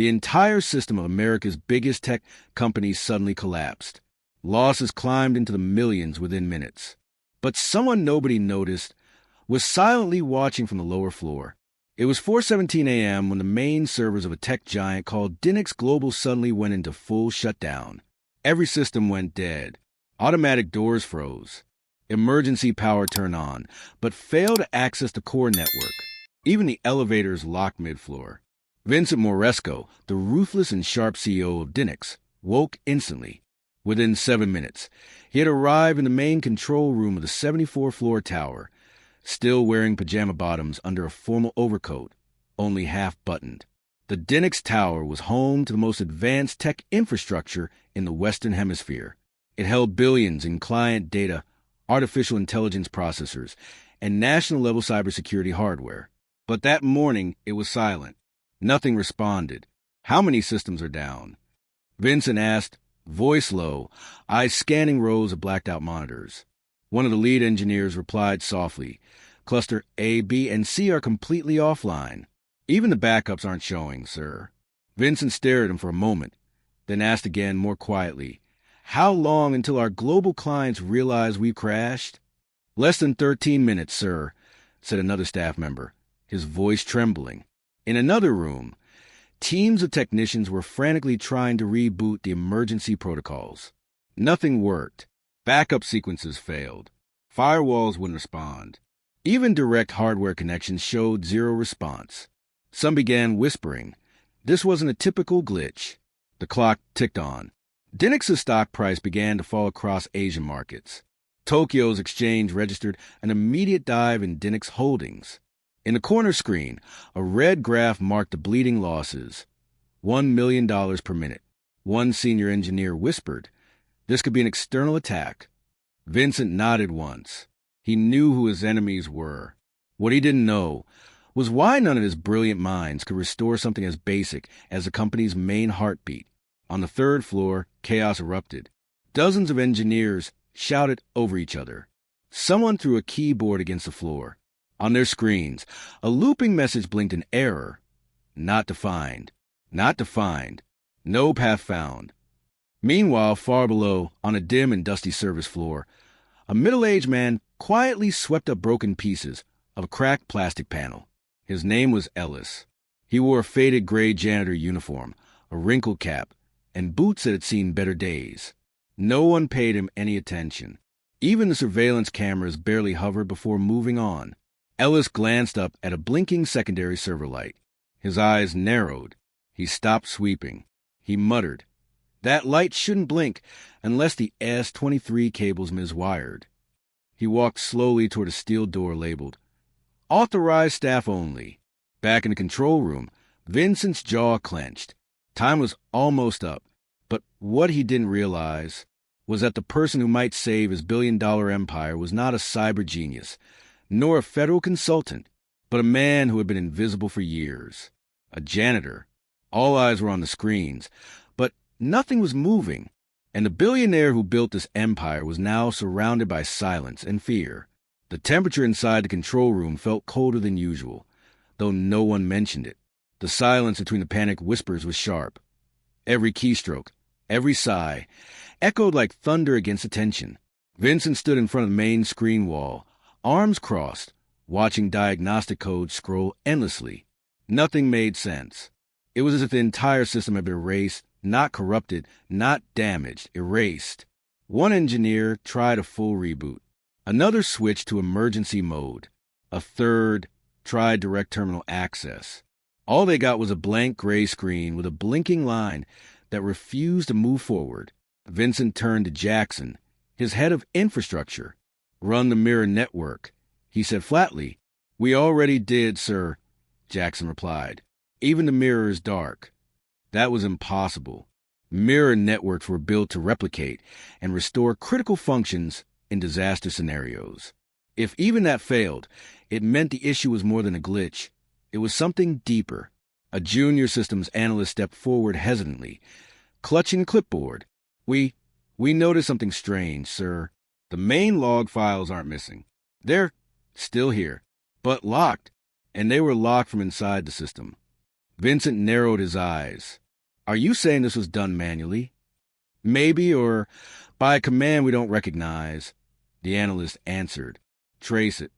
The entire system of America's biggest tech companies suddenly collapsed. Losses climbed into the millions within minutes. But someone nobody noticed was silently watching from the lower floor. It was 4:17 a.m. when the main servers of a tech giant called Dinix Global suddenly went into full shutdown. Every system went dead. Automatic doors froze. Emergency power turned on, but failed to access the core network. Even the elevators locked mid-floor. Vincent Moresco, the ruthless and sharp CEO of Dinix, woke instantly. Within 7 minutes, he had arrived in the main control room of the 74th-floor tower, still wearing pajama bottoms under a formal overcoat, only half-buttoned. The Dinix Tower was home to the most advanced tech infrastructure in the Western Hemisphere. It held billions in client data, artificial intelligence processors, and national-level cybersecurity hardware. But that morning, it was silent. Nothing responded. How many systems are down? Vincent asked, voice low, eyes scanning rows of blacked-out monitors. One of the lead engineers replied softly, Cluster A, B, and C are completely offline. Even the backups aren't showing, sir. Vincent stared at him for a moment, then asked again more quietly, how long until our global clients realize we've crashed? Less than 13 minutes, sir, said another staff member, his voice trembling. In another room, teams of technicians were frantically trying to reboot the emergency protocols. Nothing worked. Backup sequences failed. Firewalls wouldn't respond. Even direct hardware connections showed zero response. Some began whispering. This wasn't a typical glitch. The clock ticked on. Dinix's stock price began to fall across Asian markets. Tokyo's exchange registered an immediate dive in Dinix holdings. In the corner screen, a red graph marked the bleeding losses. $1 million per minute. One senior engineer whispered, this could be an external attack. Vincent nodded once. He knew who his enemies were. What he didn't know was why none of his brilliant minds could restore something as basic as the company's main heartbeat. On the third floor, chaos erupted. Dozens of engineers shouted over each other. Someone threw a keyboard against the floor. On their screens, a looping message blinked an error. Not defined. Not defined. No path found. Meanwhile, far below, on a dim and dusty service floor, a middle-aged man quietly swept up broken pieces of a cracked plastic panel. His name was Ellis. He wore a faded gray janitor uniform, a wrinkled cap, and boots that had seen better days. No one paid him any attention. Even the surveillance cameras barely hovered before moving on. Ellis glanced up at a blinking secondary server light. His eyes narrowed. He stopped sweeping. He muttered, that light shouldn't blink unless the S23 cable's miswired. He walked slowly toward a steel door labeled, Authorized Staff Only. Back in the control room, Vincent's jaw clenched. Time was almost up, but what he didn't realize was that the person who might save his billion-dollar empire was not a cyber genius, nor a federal consultant, but a man who had been invisible for years. A janitor. All eyes were on the screens, but nothing was moving, and the billionaire who built this empire was now surrounded by silence and fear. The temperature inside the control room felt colder than usual, though no one mentioned it. The silence between the panicked whispers was sharp. Every keystroke, every sigh, echoed like thunder against the tension. Vincent stood in front of the main screen wall, arms crossed, watching diagnostic codes scroll endlessly. Nothing made sense. It was as if the entire system had been erased, not corrupted, not damaged, erased. One engineer tried a full reboot. Another switched to emergency mode. A third tried direct terminal access. All they got was a blank gray screen with a blinking line that refused to move forward. Vincent turned to Jackson, his head of infrastructure. Run the mirror network, he said flatly. We already did, sir, Jackson replied. Even the mirror is dark. That was impossible. Mirror networks were built to replicate and restore critical functions in disaster scenarios. If even that failed, it meant the issue was more than a glitch. It was something deeper. A junior systems analyst stepped forward hesitantly, clutching a clipboard. We noticed something strange, sir. The main log files aren't missing. They're still here, but locked, and they were locked from inside the system. Vincent narrowed his eyes. Are you saying this was done manually? Maybe, or by a command we don't recognize, the analyst answered. Trace it.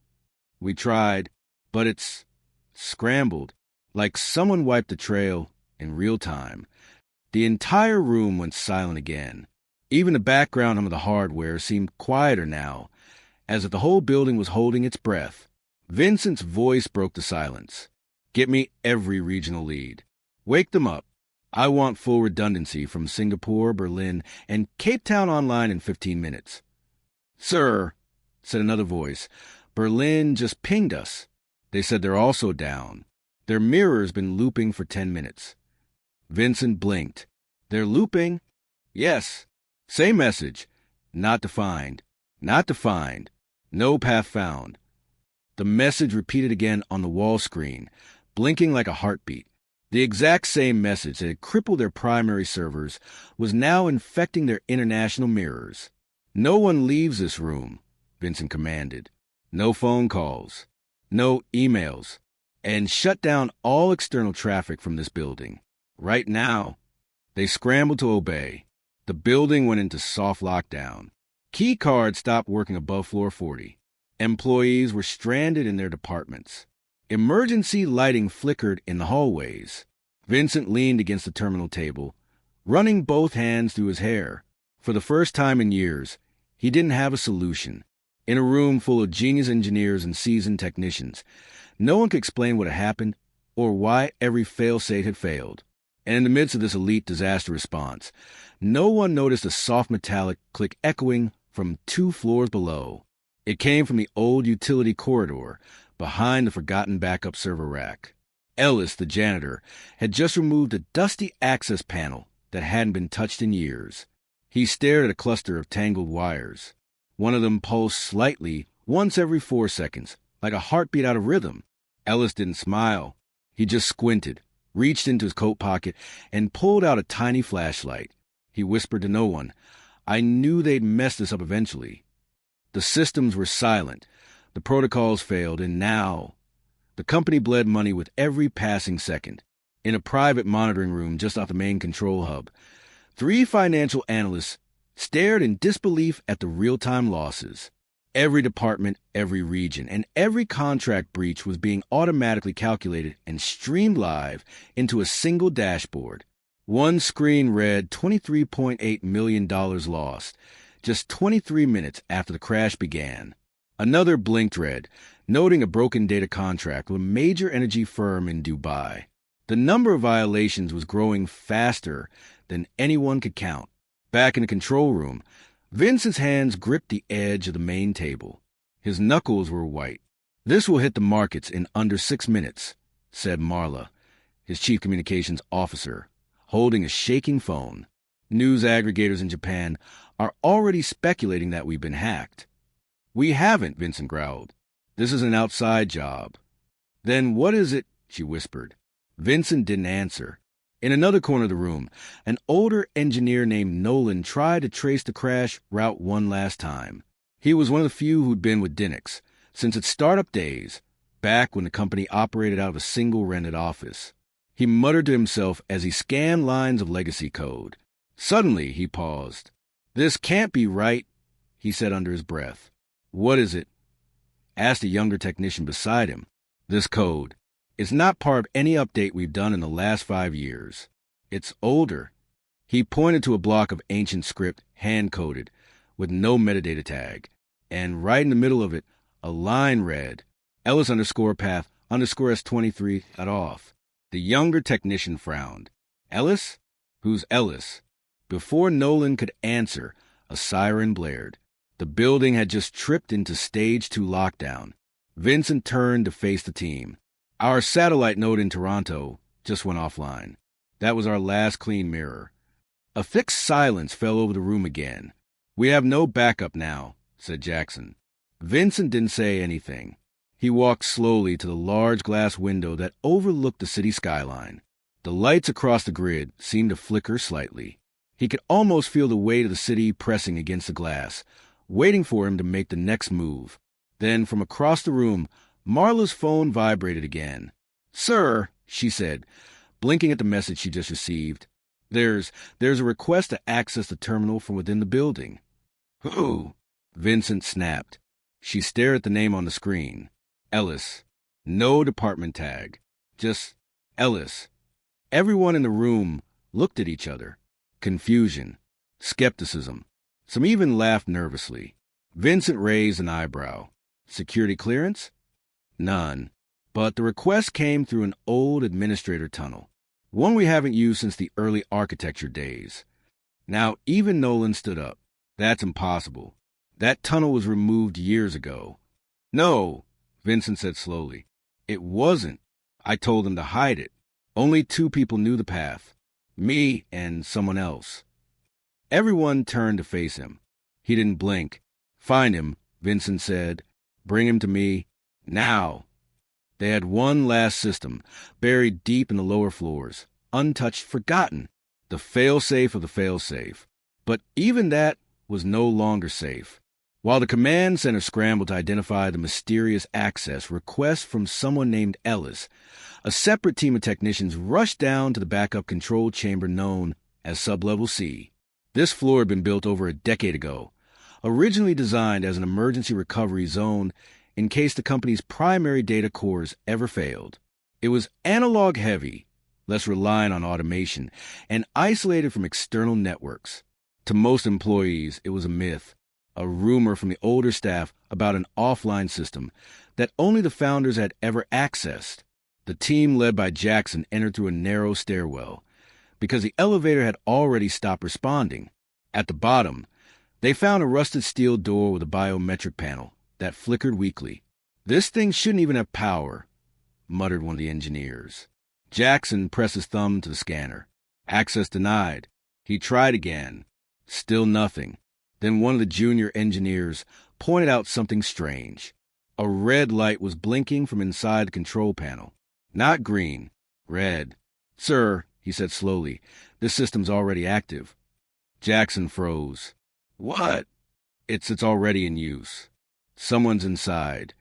We tried, but it's scrambled, like someone wiped the trail in real time. The entire room went silent again. Even the background hum of the hardware seemed quieter now, as if the whole building was holding its breath. Vincent's voice broke the silence. Get me every regional lead. Wake them up. I want full redundancy from Singapore, Berlin, and Cape Town online in 15 minutes. Sir, said another voice, Berlin just pinged us. They said they're also down. Their mirror's been looping for 10 minutes. Vincent blinked. They're looping? Yes. Same message. Not defined. Not defined. No path found. The message repeated again on the wall screen, blinking like a heartbeat. The exact same message that had crippled their primary servers was now infecting their international mirrors. No one leaves this room, Vincent commanded. No phone calls. No emails. And shut down all external traffic from this building. Right now. They scrambled to obey. The building went into soft lockdown. Key cards stopped working above floor 40. Employees were stranded in their departments. Emergency lighting flickered in the hallways. Vincent leaned against the terminal table, running both hands through his hair. For the first time in years, he didn't have a solution. In a room full of genius engineers and seasoned technicians, no one could explain what had happened or why every fail-safe had failed. And in the midst of this elite disaster response, no one noticed a soft metallic click echoing from 2 floors below. It came from the old utility corridor behind the forgotten backup server rack. Ellis, the janitor, had just removed a dusty access panel that hadn't been touched in years. He stared at a cluster of tangled wires. One of them pulsed slightly once every 4 seconds, like a heartbeat out of rhythm. Ellis didn't smile. He just squinted, reached into his coat pocket, and pulled out a tiny flashlight. He whispered to no one, I knew they'd mess this up eventually. The systems were silent. The protocols failed, and now the company bled money with every passing second. In a private monitoring room just off the main control hub, 3 financial analysts stared in disbelief at the real-time losses. Every department, every region, and every contract breach was being automatically calculated and streamed live into a single dashboard. One screen read $23.8 million lost, just 23 minutes after the crash began. Another blinked red, noting a broken data contract with a major energy firm in Dubai. The number of violations was growing faster than anyone could count. Back in the control room, Vincent's hands gripped the edge of the main table. His knuckles were white. This will hit the markets in under 6 minutes, said Marla, his chief communications officer, holding a shaking phone. News aggregators in Japan are already speculating that we've been hacked. We haven't, Vincent growled. This is an outside job. Then what is it? She whispered. Vincent didn't answer. In another corner of the room, an older engineer named Nolan tried to trace the crash route one last time. He was one of the few who'd been with Dinix since its startup days, back when the company operated out of a single rented office. He muttered to himself as he scanned lines of legacy code. Suddenly, he paused. This can't be right, he said under his breath. What is it? Asked a younger technician beside him. This code. It's not part of any update we've done in the last 5 years. It's older. He pointed to a block of ancient script, hand-coded, with no metadata tag. And right in the middle of it, a line read, Ellis _ path _ S23 cut off. The younger technician frowned. Ellis? Who's Ellis? Before Nolan could answer, a siren blared. The building had just tripped into Stage 2 lockdown. Vincent turned to face the team. Our satellite node in Toronto just went offline. That was our last clean mirror. A thick silence fell over the room again. We have no backup now, said Jackson. Vincent didn't say anything. He walked slowly to the large glass window that overlooked the city skyline. The lights across the grid seemed to flicker slightly. He could almost feel the weight of the city pressing against the glass, waiting for him to make the next move. Then, from across the room, Marla's phone vibrated again. Sir, she said, blinking at the message she just received. There's a request to access the terminal from within the building. Who? Vincent snapped. She stared at the name on the screen. Ellis. No department tag. Just Ellis. Everyone in the room looked at each other. Confusion. Skepticism. Some even laughed nervously. Vincent raised an eyebrow. Security clearance? None. But the request came through an old administrator tunnel, one we haven't used since the early architecture days. Now, even Nolan stood up. That's impossible. That tunnel was removed years ago. No, Vincent said slowly. It wasn't. I told them to hide it. Only 2 people knew the path. Me and someone else. Everyone turned to face him. He didn't blink. Find him, Vincent said. Bring him to me. Now. They had one last system, buried deep in the lower floors, untouched, forgotten, the fail-safe of the fail-safe. But even that was no longer safe. While the command center scrambled to identify the mysterious access request from someone named Ellis, a separate team of technicians rushed down to the backup control chamber known as Sublevel C. This floor had been built over a decade ago, originally designed as an emergency recovery zone in case the company's primary data cores ever failed. It was analog-heavy, less reliant on automation, and isolated from external networks. To most employees, it was a myth, a rumor from the older staff about an offline system that only the founders had ever accessed. The team led by Jackson entered through a narrow stairwell, because the elevator had already stopped responding. At the bottom, they found a rusted steel door with a biometric panel that flickered weakly. This thing shouldn't even have power, muttered one of the engineers. Jackson pressed his thumb to the scanner. Access denied. He tried again. Still nothing. Then one of the junior engineers pointed out something strange. A red light was blinking from inside the control panel. Not green. Red. Sir, he said slowly, this system's already active. Jackson froze. What? It's already in use. Someone's inside.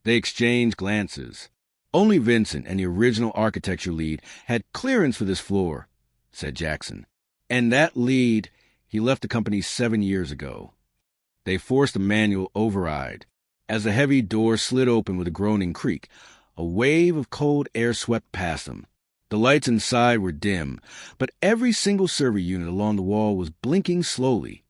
They exchanged glances. Only Vincent and the original architecture lead had clearance for this floor, said Jackson. And that lead, he left the company 7 years ago. They forced a manual override. As the heavy door slid open with a groaning creak, a wave of cold air swept past them. The lights inside were dim, but every single server unit along the wall was blinking slowly,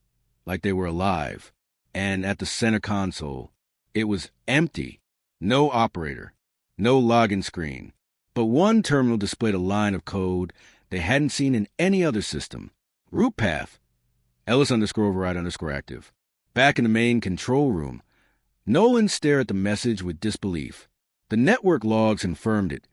like they were alive. And at the center console, it was empty. No operator, no login screen. But one terminal displayed a line of code they hadn't seen in any other system. Root path. Ellis_override_active. Back in the main control room, Nolan stared at the message with disbelief. The network logs confirmed it.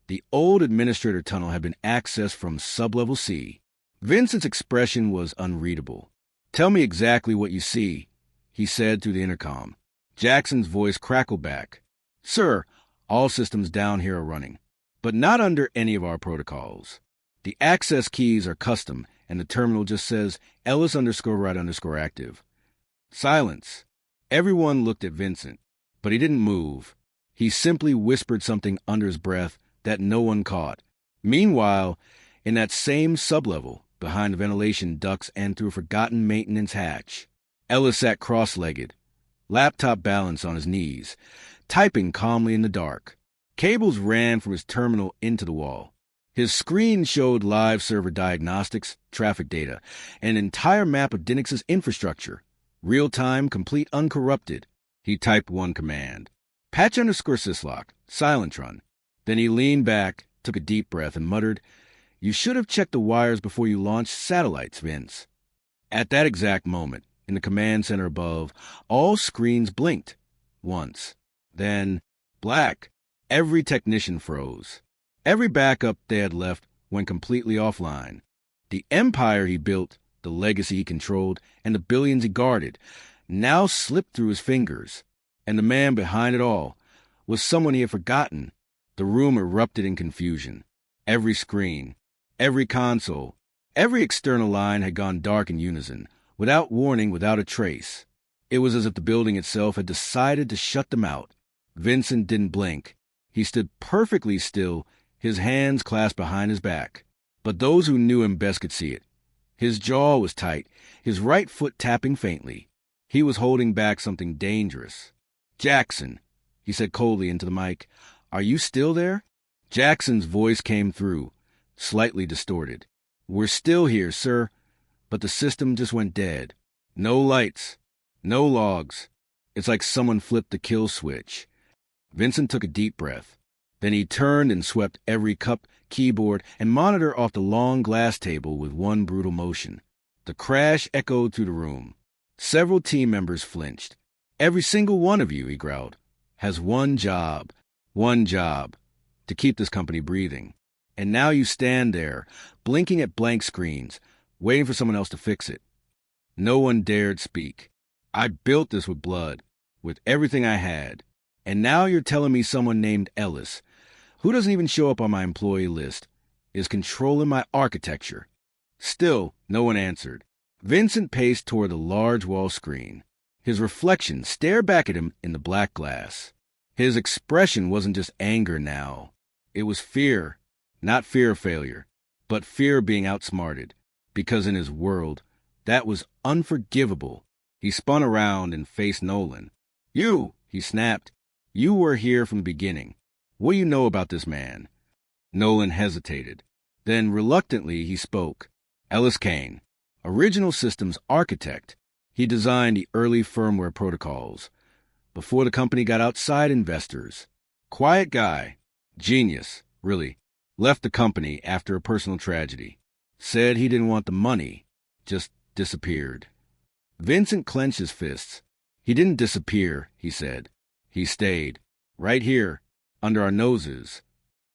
The old administrator tunnel had been accessed from Sublevel C. Vincent's expression was unreadable. Tell me exactly what you see, he said through the intercom. Jackson's voice crackled back. Sir, all systems down here are running, but not under any of our protocols. The access keys are custom, and the terminal just says Ellis_right_active. Silence. Everyone looked at Vincent, but he didn't move. He simply whispered something under his breath that no one caught. Meanwhile, in that same sublevel, behind the ventilation ducts and through a forgotten maintenance hatch, Ellis sat cross-legged, laptop balanced on his knees, typing calmly in the dark. Cables ran from his terminal into the wall. His screen showed live server diagnostics, traffic data, an entire map of Dinix's infrastructure, real-time, complete, uncorrupted. He typed one command. Patch_syslock, silent run. Then he leaned back, took a deep breath, and muttered, You should have checked the wires before you launched satellites, Vince. At that exact moment, in the command center above, all screens blinked. Once. Then, black. Every technician froze. Every backup they had left went completely offline. The empire he built, the legacy he controlled, and the billions he guarded now slipped through his fingers. And the man behind it all was someone he had forgotten. The room erupted in confusion. Every screen, every console, every external line had gone dark in unison, without warning, without a trace. It was as if the building itself had decided to shut them out. Vincent didn't blink. He stood perfectly still his hands clasped behind his back. But those who knew him best could see it. His jaw was tight, his right foot tapping faintly. He was holding back something dangerous. "Jackson," he said coldly into the mic, "are you still there?" Jackson's voice came through, slightly distorted. "We're still here, sir, but the system just went dead. No lights, no logs. It's like someone flipped the kill switch." Vincent took a deep breath. Then he turned and swept every cup, keyboard, and monitor off the long glass table with one brutal motion. The crash echoed through the room. Several team members flinched. "Every single one of you," he growled, "has one job, to keep this company breathing. And now you stand there, blinking at blank screens, waiting for someone else to fix it." No one dared speak. "I built this with blood, with everything I had. And now you're telling me someone named Ellis, who doesn't even show up on my employee list, is controlling my architecture." Still, no one answered. Vincent paced toward the large wall screen. His reflection stared back at him in the black glass. His expression wasn't just anger now. It was fear. Not fear of failure, but fear of being outsmarted. Because in his world, that was unforgivable. He spun around and faced Nolan. "You," he snapped. "You were here from the beginning. What do you know about this man?" Nolan hesitated. Then, reluctantly, he spoke. "Ellis Kane, original systems architect. He designed the early firmware protocols. Before the company got outside investors. Quiet guy. Genius, really. Left the company after a personal tragedy. Said he didn't want the money. Just disappeared." Vincent clenched his fists. "He didn't disappear," he said. "He stayed. Right here. Under our noses."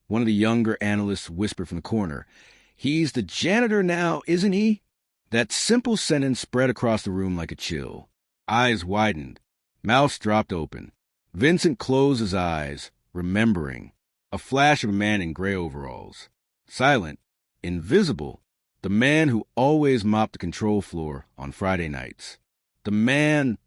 One of the younger analysts whispered from the corner. "He's the janitor now, isn't he?" That simple sentence spread across the room like a chill. Eyes widened. Mouths dropped open. Vincent closed his eyes, remembering. A flash of a man in gray overalls. Silent. Invisible. The man who always mopped the control floor on Friday nights. The man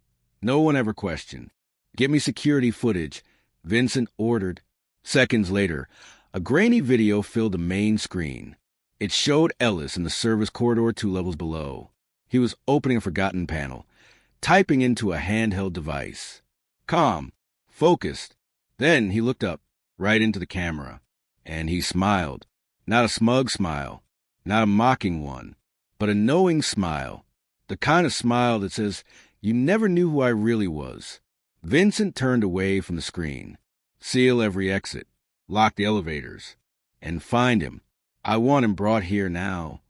no one ever questioned. "Get me security footage," Vincent ordered. Seconds later, a grainy video filled the main screen. It showed Ellis in the service corridor 2 levels below. He was opening a forgotten panel, typing into a handheld device. Calm, focused. Then he looked up, right into the camera. And he smiled. Not a smug smile, not a mocking one, but a knowing smile. The kind of smile that says, "You never knew who I really was." Vincent turned away from the screen. "Seal every exit. Lock the elevators. And find him. I want him brought here now."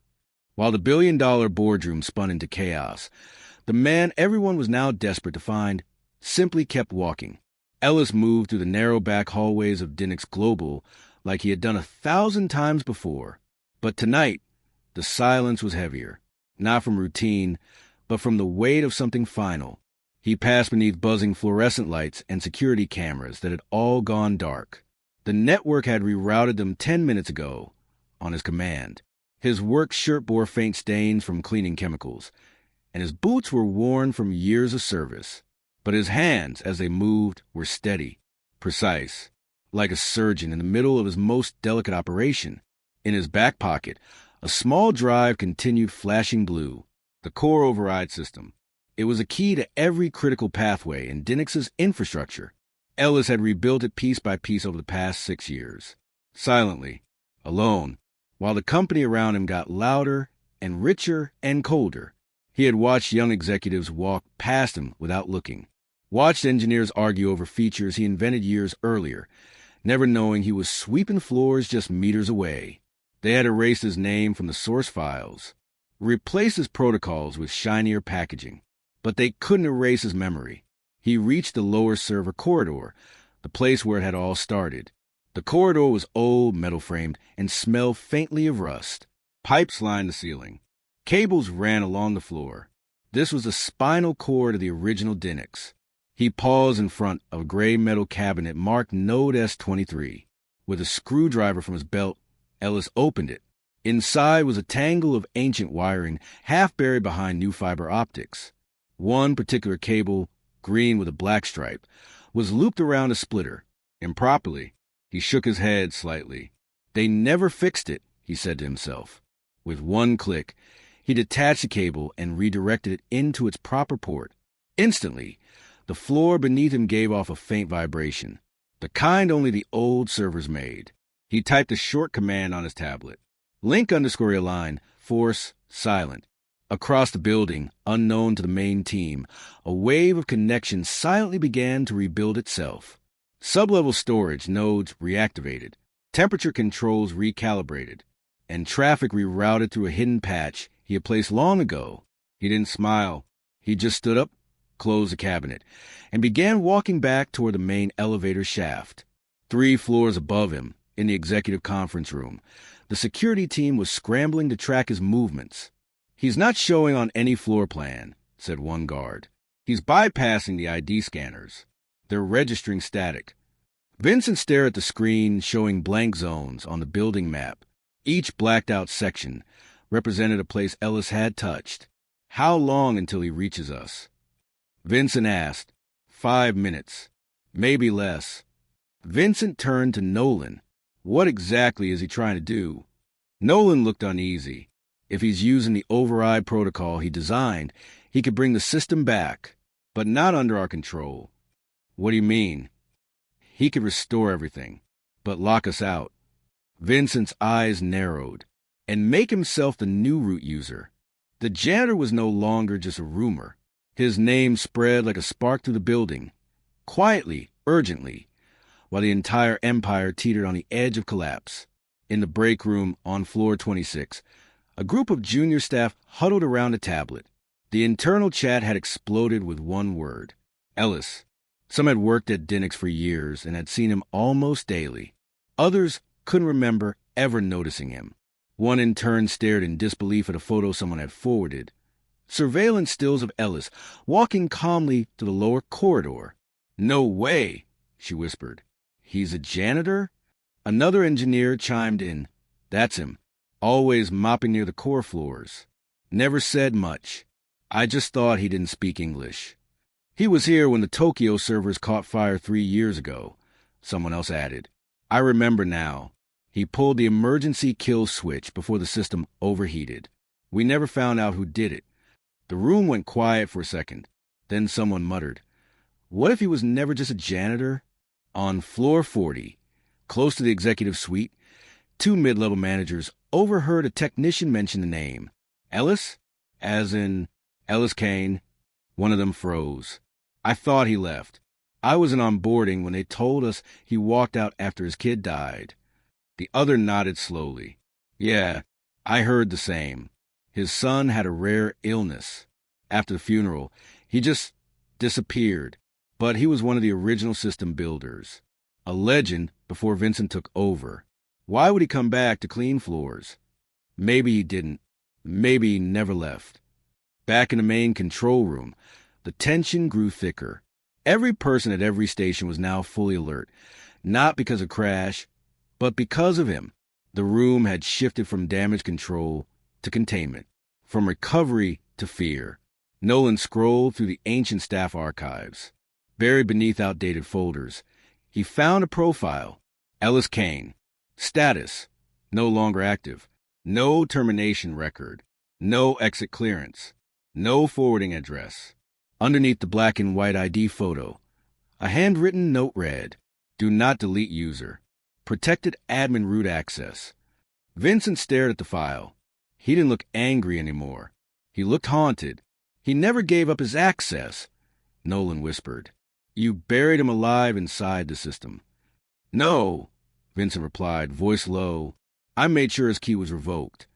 While the billion-dollar boardroom spun into chaos, the man everyone was now desperate to find simply kept walking. Ellis moved through the narrow back hallways of Dinnick's Global like he had done 1,000 times before. But tonight, the silence was heavier, not from routine, but from the weight of something final. He passed beneath buzzing fluorescent lights and security cameras that had all gone dark. The network had rerouted them 10 minutes ago, on his command. His work shirt bore faint stains from cleaning chemicals, and his boots were worn from years of service. But his hands, as they moved, were steady, precise, like a surgeon in the middle of his most delicate operation. In his back pocket, a small drive continued flashing blue, the core override system. It was a key to every critical pathway in Dinnick's infrastructure. Ellis had rebuilt it piece by piece over the past 6 years. Silently, alone, while the company around him got louder and richer and colder. He had watched young executives walk past him without looking. Watched engineers argue over features he invented years earlier, never knowing he was sweeping floors just meters away. They had erased his name from the source files, replaced his protocols with shinier packaging. But they couldn't erase his memory. He reached the lower server corridor, the place where it had all started. The corridor was old, metal-framed, and smelled faintly of rust. Pipes lined the ceiling. Cables ran along the floor. This was the spinal cord of the original Dinnick's. He paused in front of a gray metal cabinet marked Node S23. With a screwdriver from his belt, Ellis opened it. Inside was a tangle of ancient wiring, half buried behind new fiber optics. One particular cable, green with a black stripe, was looped around a splitter. Improperly, he shook his head slightly. They never fixed it, he said to himself. With one click, he detached the cable and redirected it into its proper port. Instantly, the floor beneath him gave off a faint vibration, the kind only the old servers made. He typed a short command on his tablet. Link_align, force, silent. Across the building, unknown to the main team, a wave of connection silently began to rebuild itself. Sublevel storage nodes reactivated, temperature controls recalibrated, and traffic rerouted through a hidden patch he had placed long ago. He didn't smile. He just stood up, closed the cabinet, and began walking back toward the main elevator shaft. 3 floors above him, in the executive conference room, the security team was scrambling to track his movements. "He's not showing on any floor plan," said one guard. "He's bypassing the ID scanners. They're registering static." Vincent stared at the screen showing blank zones on the building map. Each blacked-out section represented a place Ellis had touched. "How long until he reaches us?" Vincent asked. 5 minutes. Maybe less. Vincent turned to Nolan. What exactly is he trying to do? Nolan looked uneasy. If he's using the override protocol he designed, he could bring the system back, but not under our control. What do you mean? He could restore everything, but lock us out. Vincent's eyes narrowed. And make himself the new root user. The janitor was no longer just a rumor. His name spread like a spark through the building, quietly, urgently, while the entire empire teetered on the edge of collapse. In the break room on floor 26, a group of junior staff huddled around a tablet. The internal chat had exploded with one word: Ellis. Some had worked at Dinix for years and had seen him almost daily. Others couldn't remember ever noticing him. One intern stared in disbelief at a photo someone had forwarded. Surveillance stills of Ellis walking calmly to the lower corridor. "No way," she whispered. "He's a janitor?" Another engineer chimed in. "That's him. Always mopping near the core floors. Never said much. I just thought he didn't speak English." "He was here when the Tokyo servers caught fire 3 years ago," someone else added. "I remember now. He pulled the emergency kill switch before the system overheated. We never found out who did it." The room went quiet for a second. Then someone muttered, "What if he was never just a janitor?" On floor 40, close to the executive suite, 2 mid-level managers overheard a technician mention the name. "Ellis?" As in Ellis Kane. One of them froze. "I thought he left. I was in onboarding when they told us he walked out after his kid died." The other nodded slowly. "Yeah, I heard the same. His son had a rare illness. After the funeral, he just disappeared. But he was one of the original system builders. A legend before Vincent took over. Why would he come back to clean floors? Maybe he didn't. Maybe he never left." Back in the main control room, the tension grew thicker. Every person at every station was now fully alert, not because of Crash, but because of him. The room had shifted from damage control to containment, from recovery to fear. Nolan scrolled through the ancient staff archives. Buried beneath outdated folders, he found a profile. Ellis Kane. Status: no longer active. No termination record. No exit clearance. No forwarding address. Underneath the black and white ID photo, a handwritten note read, "Do not delete user. Protected admin root access." Vincent stared at the file. He didn't look angry anymore. He looked haunted. He never gave up his access. Nolan whispered, "You buried him alive inside the system." "No," Vincent replied, voice low. "I made sure his key was revoked."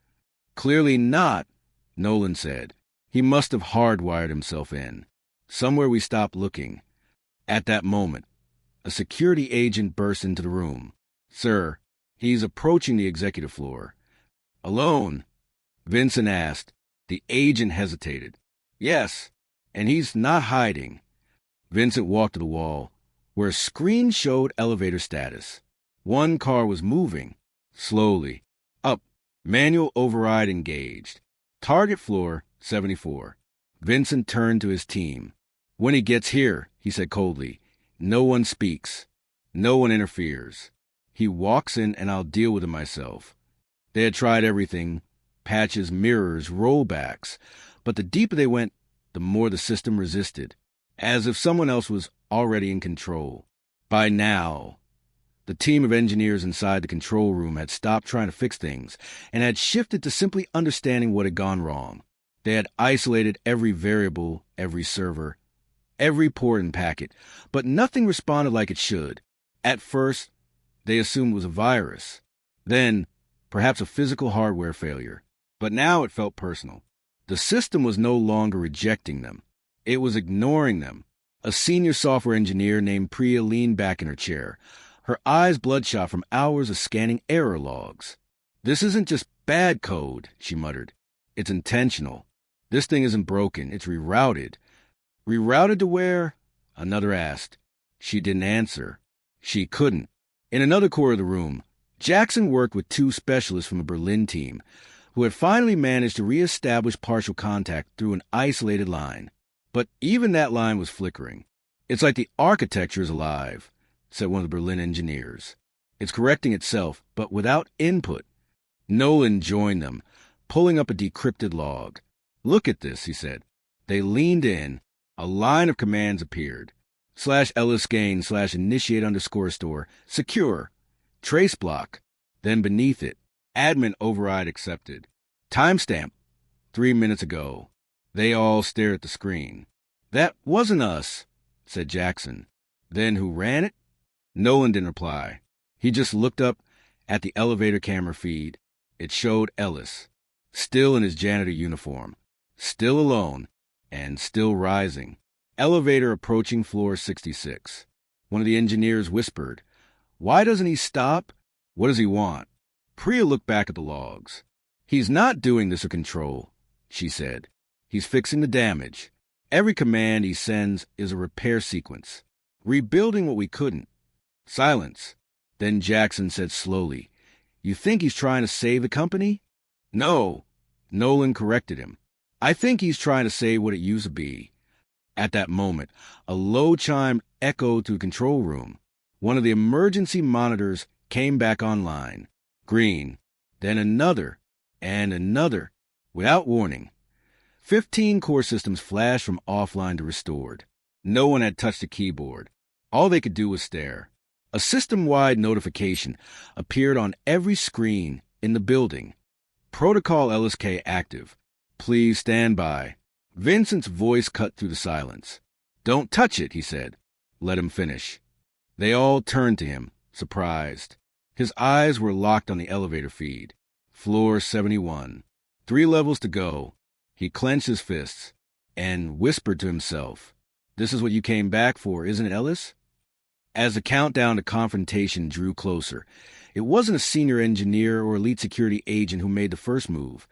"Clearly not," Nolan said. "He must have hardwired himself in. Somewhere we stopped looking." At that moment, a security agent burst into the room. "Sir, he's approaching the executive floor." "Alone?" Vincent asked. The agent hesitated. "Yes, and he's not hiding." Vincent walked to the wall, where a screen showed elevator status. One car was moving, slowly. Up. Manual override engaged. Target floor 74. Vincent turned to his team. "When he gets here," he said coldly, "no one speaks. No one interferes. He walks in and I'll deal with it myself. They had tried everything, patches, mirrors, rollbacks, but the deeper they went, the more the system resisted, as if someone else was already in control. By now, the team of engineers inside the control room had stopped trying to fix things and had shifted to simply understanding what had gone wrong. They had isolated every variable, every server, every port and packet, but nothing responded like it should. At first, they assumed it was a virus. Then, perhaps a physical hardware failure. But now it felt personal. The system was no longer rejecting them. It was ignoring them. A senior software engineer named Priya leaned back in her chair, her eyes bloodshot from hours of scanning error logs. "This isn't just bad code," she muttered. "It's intentional. This thing isn't broken. It's rerouted." "Rerouted to where?" another asked. She didn't answer. She couldn't. In another corner of the room, Jackson worked with two specialists from the Berlin team who had finally managed to reestablish partial contact through an isolated line. But even that line was flickering. "It's like the architecture is alive," said one of the Berlin engineers. "It's correcting itself, but without input." Nolan joined them, pulling up a decrypted log. "Look at this," he said. They leaned in. A line of commands appeared. /LSgain/initiate_store, secure, trace block. Then beneath it, admin override accepted. Timestamp, 3 minutes ago. They all stared at the screen. "That wasn't us," said Jackson. "Then who ran it?" Nolan didn't reply. He just looked up at the elevator camera feed. It showed Ellis, still in his janitor uniform, still alone, and still rising. Elevator approaching floor 66. One of the engineers whispered, "Why doesn't he stop? What does he want?" Priya looked back at the logs. "He's not doing this for control," she said. "He's fixing the damage. Every command he sends is a repair sequence. Rebuilding what we couldn't." Silence. Then Jackson said slowly, "You think he's trying to save the company?" "No," Nolan corrected him. "I think he's trying to save what it used to be." At that moment, a low chime echoed through the control room. One of the emergency monitors came back online. Green. Then another. And another. Without warning. 15 core systems flashed from offline to restored. No one had touched the keyboard. All they could do was stare. A system-wide notification appeared on every screen in the building. "Protocol LSK active. Please stand by." Vincent's voice cut through the silence. "Don't touch it," he said. "Let him finish." They all turned to him, surprised. His eyes were locked on the elevator feed. Floor 71. 3 levels to go. He clenched his fists and whispered to himself, "This is what you came back for, isn't it, Ellis?" As the countdown to confrontation drew closer, it wasn't a senior engineer or elite security agent who made the first move.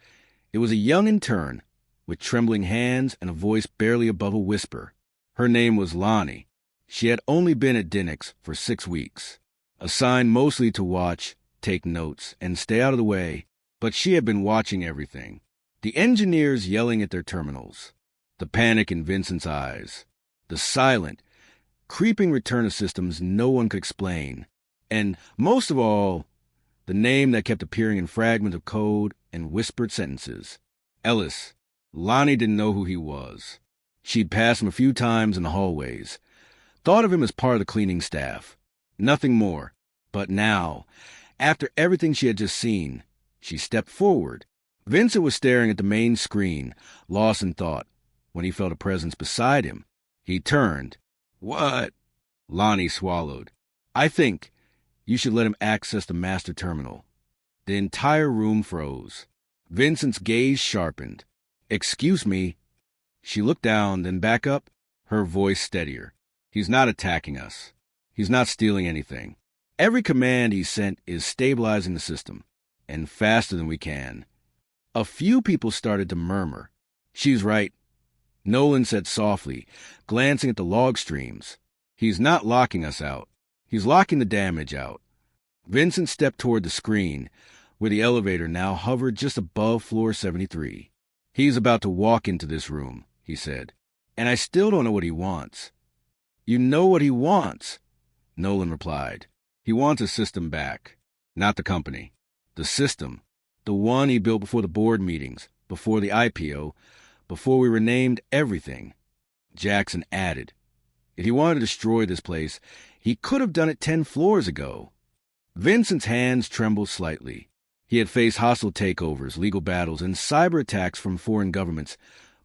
It was a young intern, with trembling hands and a voice barely above a whisper. Her name was Lonnie. She had only been at Dinix for 6 weeks, assigned mostly to watch, take notes, and stay out of the way, but she had been watching everything. The engineers yelling at their terminals, the panic in Vincent's eyes, the silent, creeping return of systems no one could explain, and, most of all, the name that kept appearing in fragments of code and whispered sentences. Ellis. Lonnie didn't know who he was. She'd passed him a few times in the hallways, thought of him as part of the cleaning staff. Nothing more. But now, after everything she had just seen, she stepped forward. Vincent was staring at the main screen, lost in thought, when he felt a presence beside him. He turned. "What?" Lonnie swallowed. "I think you should let him access the master terminal." The entire room froze. Vincent's gaze sharpened. "Excuse me." She looked down, then back up, her voice steadier. "He's not attacking us. He's not stealing anything. Every command he sent is stabilizing the system, and faster than we can." A few people started to murmur. "She's right," Nolan said softly, glancing at the log streams. "He's not locking us out. He's locking the damage out." Vincent stepped toward the screen, where the elevator now hovered just above floor 73. "He's about to walk into this room," he said, "and I still don't know what he wants." "You know what he wants," Nolan replied. He wants his system back, not the company. The system, the one he built before the board meetings, before the IPO, before we renamed everything. Jackson added, if he wanted to destroy this place, he could have done it 10 floors ago. Vincent's hands trembled slightly. He had faced hostile takeovers, legal battles, and cyber attacks from foreign governments.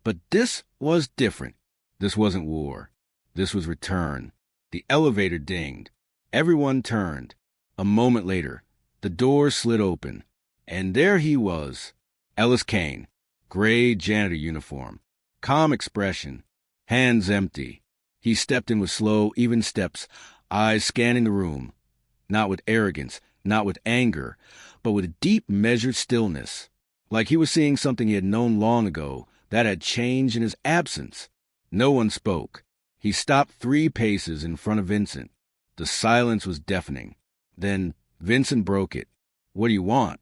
But this was different. This wasn't war. This was return. The elevator dinged. Everyone turned. A moment later, the door slid open. And there he was, Ellis Kane, gray janitor uniform, calm expression, hands empty. He stepped in with slow, even steps, eyes scanning the room. Not with arrogance, not with anger, but with deep, measured stillness, like he was seeing something he had known long ago that had changed in his absence. No one spoke. He stopped 3 paces in front of Vincent. The silence was deafening. Then Vincent broke it. What do you want?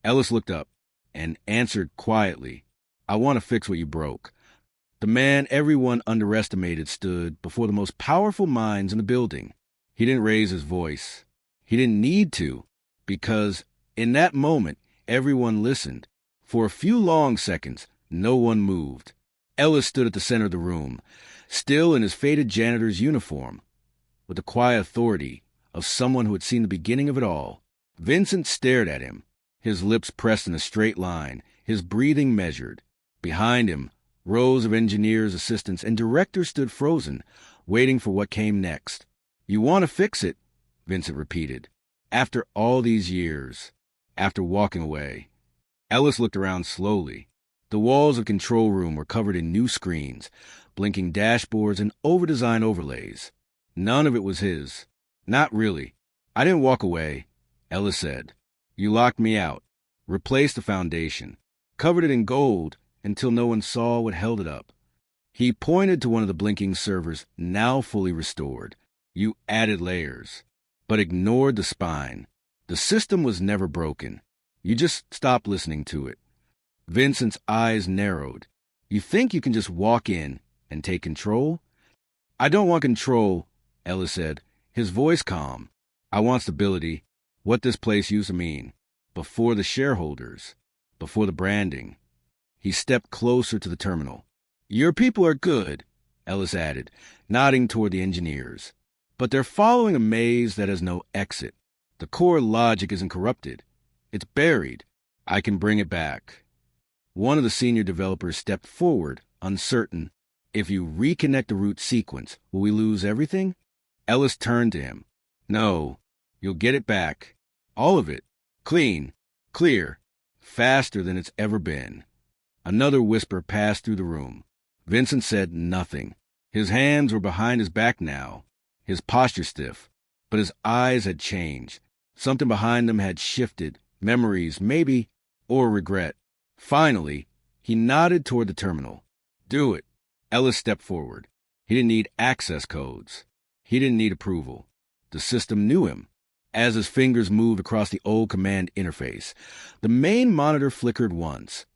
Ellis looked up and answered quietly, I want to fix what you broke. The man everyone underestimated stood before the most powerful minds in the building. He didn't raise his voice. He didn't need to, because in that moment, everyone listened. For a few long seconds, no one moved. Ellis stood at the center of the room, still in his faded janitor's uniform, with the quiet authority of someone who had seen the beginning of it all. Vincent stared at him, his lips pressed in a straight line, his breathing measured. Behind him, rows of engineers, assistants, and directors stood frozen, waiting for what came next. You want to fix it, Vincent repeated. After all these years, after walking away. Ellis looked around slowly. The walls of the control room were covered in new screens, blinking dashboards and over-designed overlays. None of it was his. Not really. I didn't walk away, Ellis said. You locked me out, replaced the foundation, covered it in gold until no one saw what held it up. He pointed to one of the blinking servers, now fully restored. You added layers, but ignored the spine. The system was never broken. You just stopped listening to it. Vincent's eyes narrowed. You think you can just walk in and take control? I don't want control, Ellis said, his voice calm. I want stability, what this place used to mean, before the shareholders, before the branding. He stepped closer to the terminal. Your people are good, Ellis added, nodding toward the engineers. But they're following a maze that has no exit. The core logic isn't corrupted. It's buried. I can bring it back. One of the senior developers stepped forward, uncertain. If you reconnect the root sequence, will we lose everything? Ellis turned to him. No, you'll get it back. All of it. Clean, clear, faster than it's ever been. Another whisper passed through the room. Vincent said nothing. His hands were behind his back now, his posture stiff, but his eyes had changed. Something behind them had shifted, memories, maybe, or regret. Finally, he nodded toward the terminal. Do it. Ellis stepped forward. He didn't need access codes. He didn't need approval. The system knew him. As his fingers moved across the old command interface, the main monitor flickered once,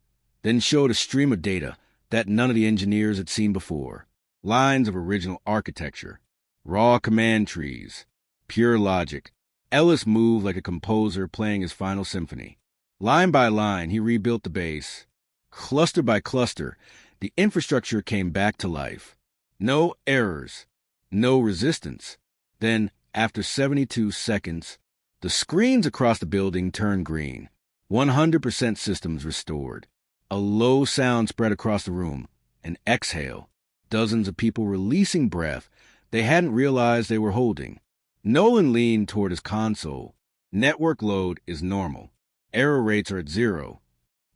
then showed a stream of data that none of the engineers had seen before. Lines of original architecture, raw command trees, pure logic. Ellis moved like a composer playing his final symphony. Line by line, he rebuilt the base. Cluster by cluster, the infrastructure came back to life. No errors, no resistance. Then, after 72 seconds, the screens across the building turned green. 100% systems restored. A low sound spread across the room. An exhale. Dozens of people releasing breath they hadn't realized they were holding. Nolan leaned toward his console. Network load is normal. Error rates are at 0.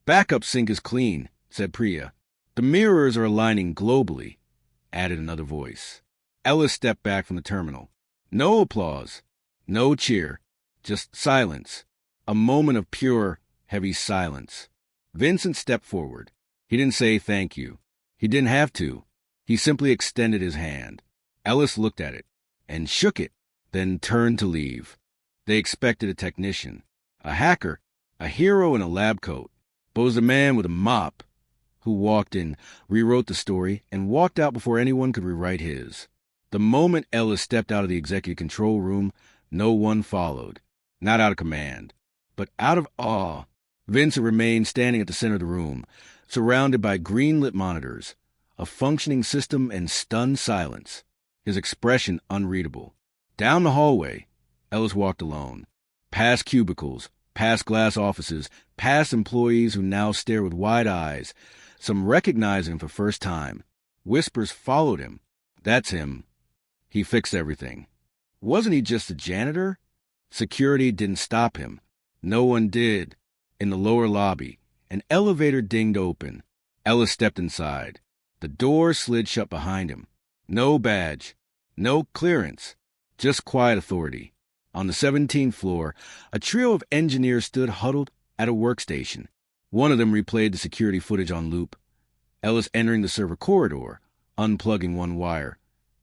Backup sync is clean, said Priya. The mirrors are aligning globally, added another voice. Ellis stepped back from the terminal. No applause, no cheer, just silence. A moment of pure, heavy silence. Vincent stepped forward. He didn't say thank you. He didn't have to. He simply extended his hand. Ellis looked at it and shook it, then turned to leave. They expected a technician, a hacker, a hero in a lab coat, but it was a man with a mop who walked in, rewrote the story, and walked out before anyone could rewrite his. The moment Ellis stepped out of the executive control room, No one followed, not out of command, but out of awe. Vincent remained standing at the center of the room, surrounded by green-lit monitors, a functioning system, and stunned silence, his expression unreadable. Down the hallway, Ellis walked alone, past cubicles, past glass offices, past employees who now stared with wide eyes, some recognizing him for first time. Whispers followed him. That's him. He fixed everything. Wasn't he just a janitor? Security didn't stop him. No one did. In the lower lobby, an elevator dinged open. Ellis stepped inside. The door slid shut behind him. No badge. No clearance. Just quiet authority. On the 17th floor, a trio of engineers stood huddled at a workstation. One of them replayed the security footage on loop. Ellis entering the server corridor, unplugging one wire,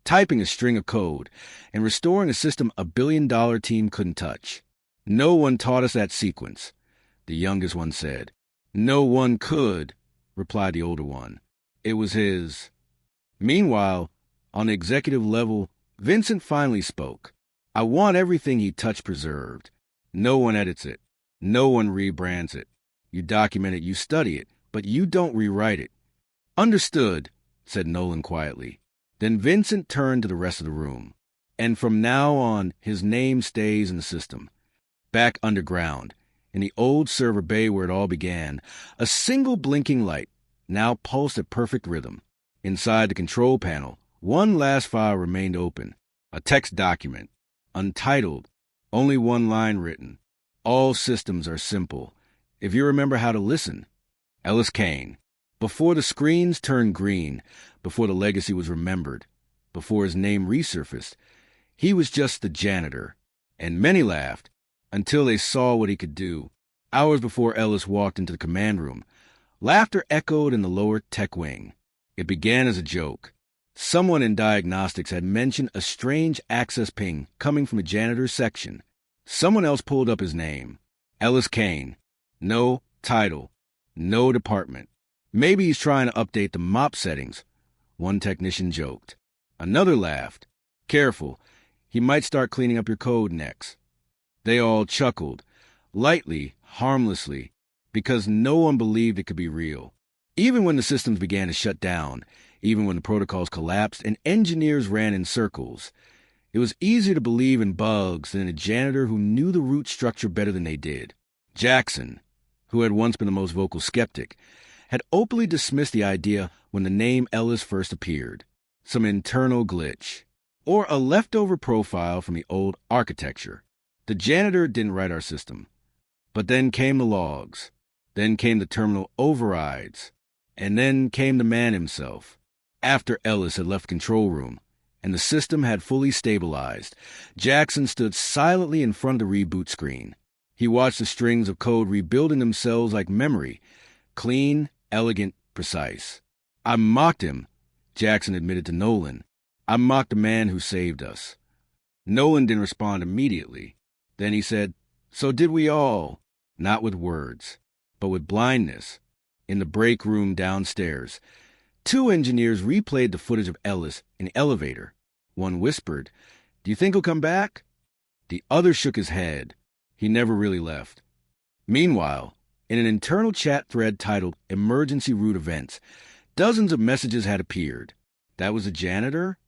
typing a string of code, and restoring a system a billion-dollar team couldn't touch. No one taught us that sequence, the youngest one said. No one could, replied the older one. It was his. Meanwhile, on the executive level, Vincent finally spoke. I want everything he touched preserved. No one edits it. No one rebrands it. You document it, you study it, but you don't rewrite it. Understood, said Nolan quietly. Then Vincent turned to the rest of the room. And from now on, his name stays in the system. Back underground, in the old server bay where it all began, a single blinking light now pulsed at perfect rhythm. Inside the control panel, one last file remained open, a text document, untitled, only one line written. All systems are simple, if you remember how to listen. Ellis Kane. Before the screens turned green, before the legacy was remembered, before his name resurfaced, he was just the janitor. And many laughed, until they saw what he could do. Hours before Ellis walked into the command room, laughter echoed in the lower tech wing. It began as a joke. Someone in diagnostics had mentioned a strange access ping coming from the janitor's section. Someone else pulled up his name. Ellis Kane. No title. No department. Maybe he's trying to update the mop settings, one technician joked. Another laughed. Careful, he might start cleaning up your code next. They all chuckled, lightly, harmlessly, because no one believed it could be real. Even when the systems began to shut down, even when the protocols collapsed and engineers ran in circles, it was easier to believe in bugs than in a janitor who knew the root structure better than they did. Jackson, who had once been the most vocal skeptic, had openly dismissed the idea when the name Ellis first appeared. Some internal glitch, or a leftover profile from the old architecture. The janitor didn't write our system. But then came the logs. Then came the terminal overrides. And then came the man himself. After Ellis had left the control room, and the system had fully stabilized, Jackson stood silently in front of the reboot screen. He watched the strings of code rebuilding themselves like memory, clean, elegant, precise. I mocked him, Jackson admitted to Nolan. I mocked the man who saved us. Nolan didn't respond immediately. Then he said, so did we all. Not with words, but with blindness. In the break room downstairs, two engineers replayed the footage of Ellis in the elevator. One whispered, do you think he'll come back? The other shook his head. He never really left. Meanwhile, in an internal chat thread titled Emergency Route Events, dozens of messages had appeared. That was a janitor?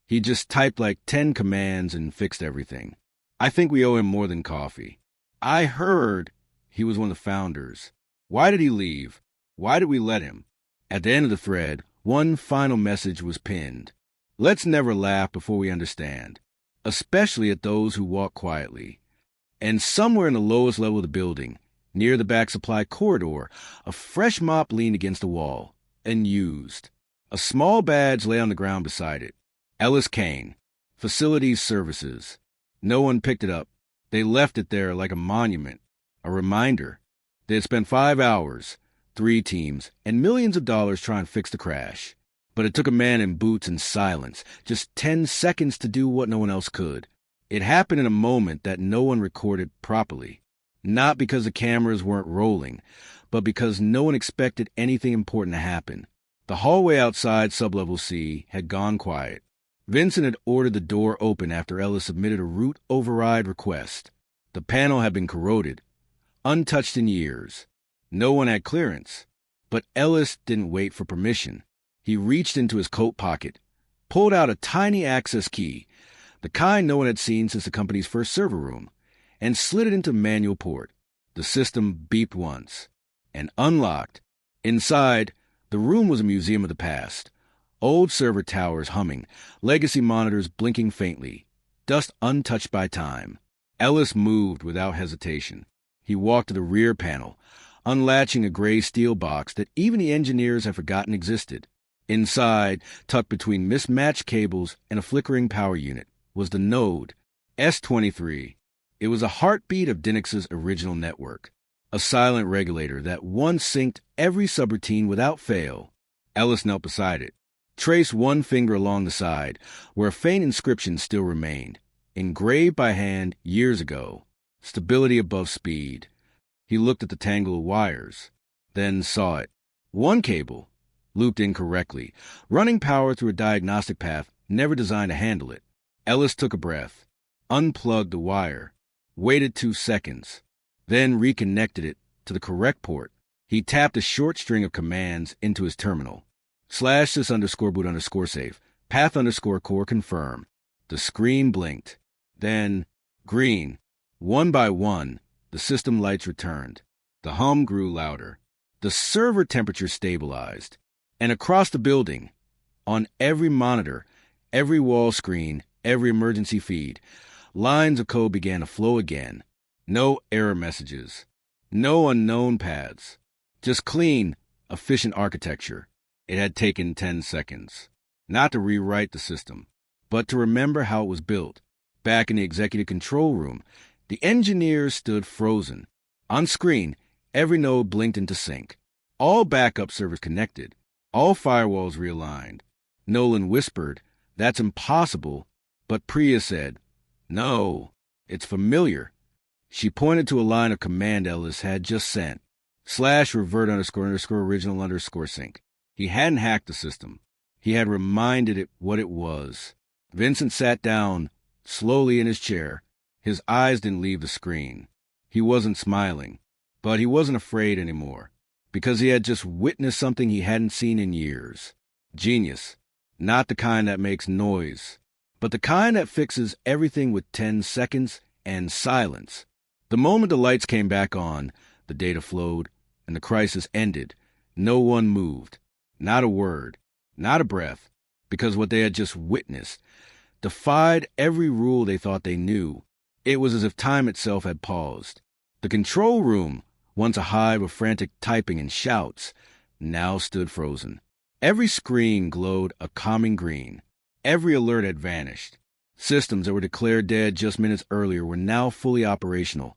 He just typed like 10 commands and fixed everything. I think we owe him more than coffee. I heard he was one of the founders. Why did he leave? Why did we let him? At the end of the thread, one final message was pinned. Let's never laugh before we understand, especially at those who walk quietly. And somewhere in the lowest level of the building, near the back supply corridor, a fresh mop leaned against the wall, unused. A small badge lay on the ground beside it. Ellis Kane, Facilities Services. No one picked it up. They left it there like a monument, a reminder. They had spent 5 hours, 3 teams, and millions of dollars trying to fix the crash. But it took a man in boots and silence, just 10 seconds to do what no one else could. It happened in a moment that no one recorded properly. Not because the cameras weren't rolling, but because no one expected anything important to happen. The hallway outside Sublevel C had gone quiet. Vincent had ordered the door open after Ellis submitted a root override request. The panel had been corroded, untouched in years. No one had clearance. But Ellis didn't wait for permission. He reached into his coat pocket, pulled out a tiny access key, the kind no one had seen since the company's first server room, and slid it into manual port. The system beeped once and unlocked. Inside, the room was a museum of the past. Old server towers humming, legacy monitors blinking faintly, dust untouched by time. Ellis moved without hesitation. He walked to the rear panel, unlatching a gray steel box that even the engineers had forgotten existed. Inside, tucked between mismatched cables and a flickering power unit, was the node, S23. It was a heartbeat of Dynix's original network, a silent regulator that once synced every subroutine without fail. Ellis knelt beside it, traced one finger along the side, where a faint inscription still remained, engraved by hand years ago, stability above speed. He looked at the tangle of wires, then saw it. One cable, looped incorrectly, running power through a diagnostic path never designed to handle it. Ellis took a breath, unplugged the wire, waited 2 seconds, then reconnected it to the correct port. He tapped a short string of commands into his terminal. /sys_boot_safe, path_core confirm. The screen blinked. Then, green. One by one, the system lights returned. The hum grew louder. The server temperature stabilized. And across the building, on every monitor, every wall screen, every emergency feed, lines of code began to flow again. No error messages. No unknown paths. Just clean, efficient architecture. It had taken 10 seconds. Not to rewrite the system, but to remember how it was built. Back in the executive control room, the engineers stood frozen. On screen, every node blinked into sync. All backup servers connected. All firewalls realigned. Nolan whispered, "That's impossible," but Priya said, "No, it's familiar." She pointed to a line of command Ellis had just sent. /revert__original_sync. He hadn't hacked the system. He had reminded it what it was. Vincent sat down slowly in his chair. His eyes didn't leave the screen. He wasn't smiling, but he wasn't afraid anymore, because he had just witnessed something he hadn't seen in years. Genius. Not the kind that makes noise, but the kind that fixes everything with 10 seconds and silence. The moment the lights came back on, the data flowed, and the crisis ended. No one moved. Not a word. Not a breath. Because what they had just witnessed defied every rule they thought they knew. It was as if time itself had paused. The control room, once a hive of frantic typing and shouts, now stood frozen. Every screen glowed a calming green. Every alert had vanished. Systems that were declared dead just minutes earlier were now fully operational,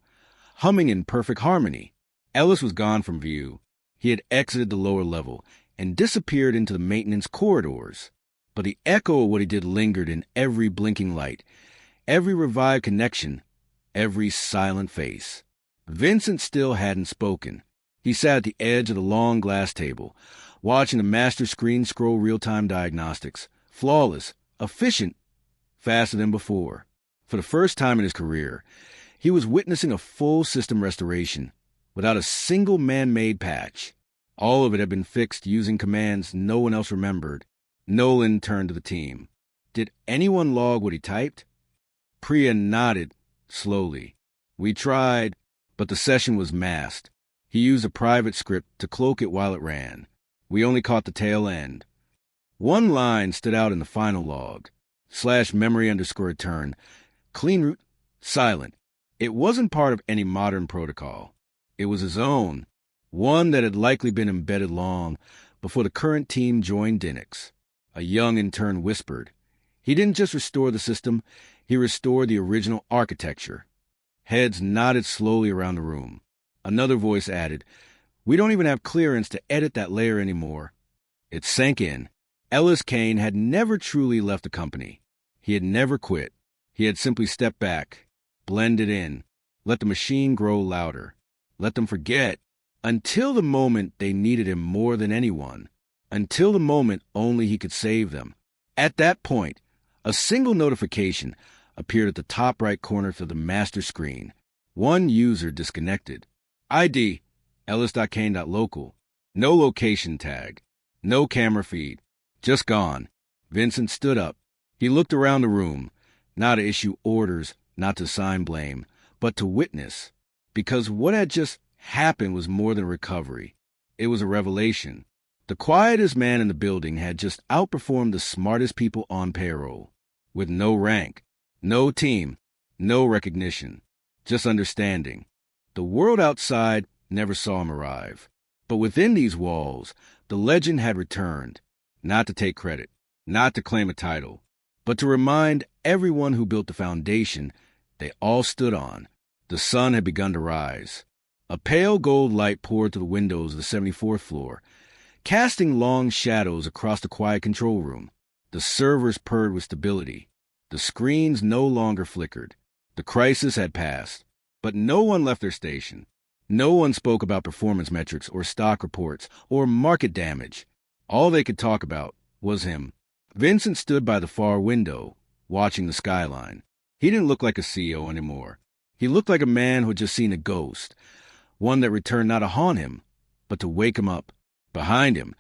humming in perfect harmony. Ellis was gone from view. He had exited the lower level and disappeared into the maintenance corridors. But the echo of what he did lingered in every blinking light, every revived connection, every silent face. Vincent still hadn't spoken. He sat at the edge of the long glass table, watching the master screen scroll real-time diagnostics. Flawless, efficient, faster than before. For the first time in his career, he was witnessing a full system restoration without a single man-made patch. All of it had been fixed using commands no one else remembered. Nolan turned to the team. "Did anyone log what he typed?" Priya nodded slowly. "We tried, but the session was masked. He used a private script to cloak it while it ran. We only caught the tail end." One line stood out in the final log. /memory_return. Clean root, silent. It wasn't part of any modern protocol. It was his own, one that had likely been embedded long before the current team joined Dynix. A young intern whispered. He didn't just restore the system, he restored the original architecture. Heads nodded slowly around the room. Another voice added, "We don't even have clearance to edit that layer anymore." It sank in. Ellis Kane had never truly left the company. He had never quit. He had simply stepped back, blended in, let the machine grow louder, let them forget, until the moment they needed him more than anyone, until the moment only he could save them. At that point, A single notification appeared at the top right corner of the master screen. One user disconnected. ID, ellis.kane.local. No location tag. No camera feed. Just gone. Vincent stood up. He looked around the room, not to issue orders, not to assign blame, but to witness. Because what had just happened was more than a recovery. It was a revelation. The quietest man in the building had just outperformed the smartest people on payroll. With no rank, no team, no recognition, just understanding. The world outside never saw him arrive. But within these walls, the legend had returned, not to take credit, not to claim a title, but to remind everyone who built the foundation they all stood on. The sun had begun to rise. A pale gold light poured through the windows of the 74th floor, casting long shadows across the quiet control room. The servers purred with stability. The screens no longer flickered. The crisis had passed, but no one left their station. No one spoke about performance metrics or stock reports or market damage. All they could talk about was him. Vincent stood by the far window, watching the skyline. He didn't look like a CEO anymore. He looked like a man who had just seen a ghost, one that returned not to haunt him, but to wake him up. Behind him,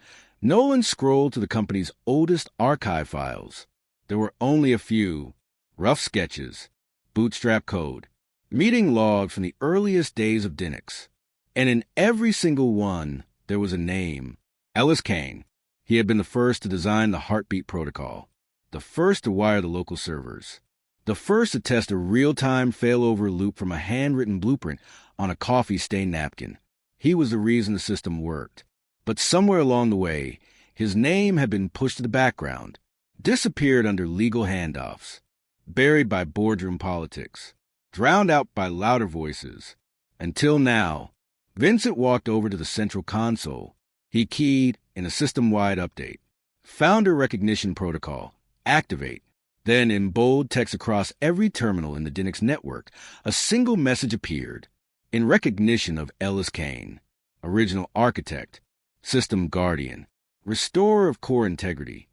Nolan scrolled to the company's oldest archive files. There were only a few rough sketches, bootstrap code, meeting log from the earliest days of Dinix. And in every single one, there was a name. Ellis Kane. He had been the first to design the heartbeat protocol, the first to wire the local servers, the first to test a real-time failover loop from a handwritten blueprint on a coffee-stained napkin. He was the reason the system worked. But somewhere along the way, his name had been pushed to the background, disappeared under legal handoffs, buried by boardroom politics, drowned out by louder voices. Until now, Vincent walked over to the central console. He keyed in a system-wide update. Founder recognition protocol. Activate. Then, in bold text across every terminal in the Dinix network, a single message appeared. In recognition of Ellis Kane, original architect, system guardian, restorer of core integrity.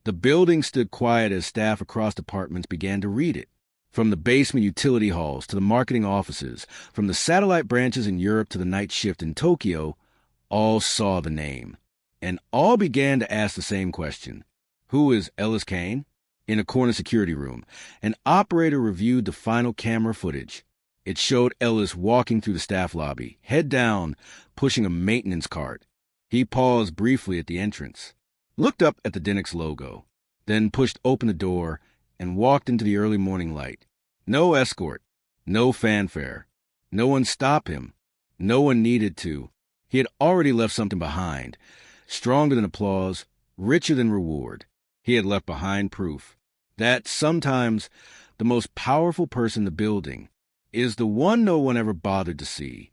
The building stood quiet as staff across departments began to read it. From the basement utility halls to the marketing offices, from the satellite branches in Europe to the night shift in Tokyo, all saw the name. And all began to ask the same question. Who is Ellis Kane? In a corner security room, an operator reviewed the final camera footage. It showed Ellis walking through the staff lobby, head down, pushing a maintenance cart. He paused briefly at the entrance, looked up at the Dinix logo, then pushed open the door and walked into the early morning light. No escort, no fanfare. No one stopped him. No one needed to. He had already left something behind, stronger than applause, richer than reward. He had left behind proof that sometimes the most powerful person in the building is the one no one ever bothered to see.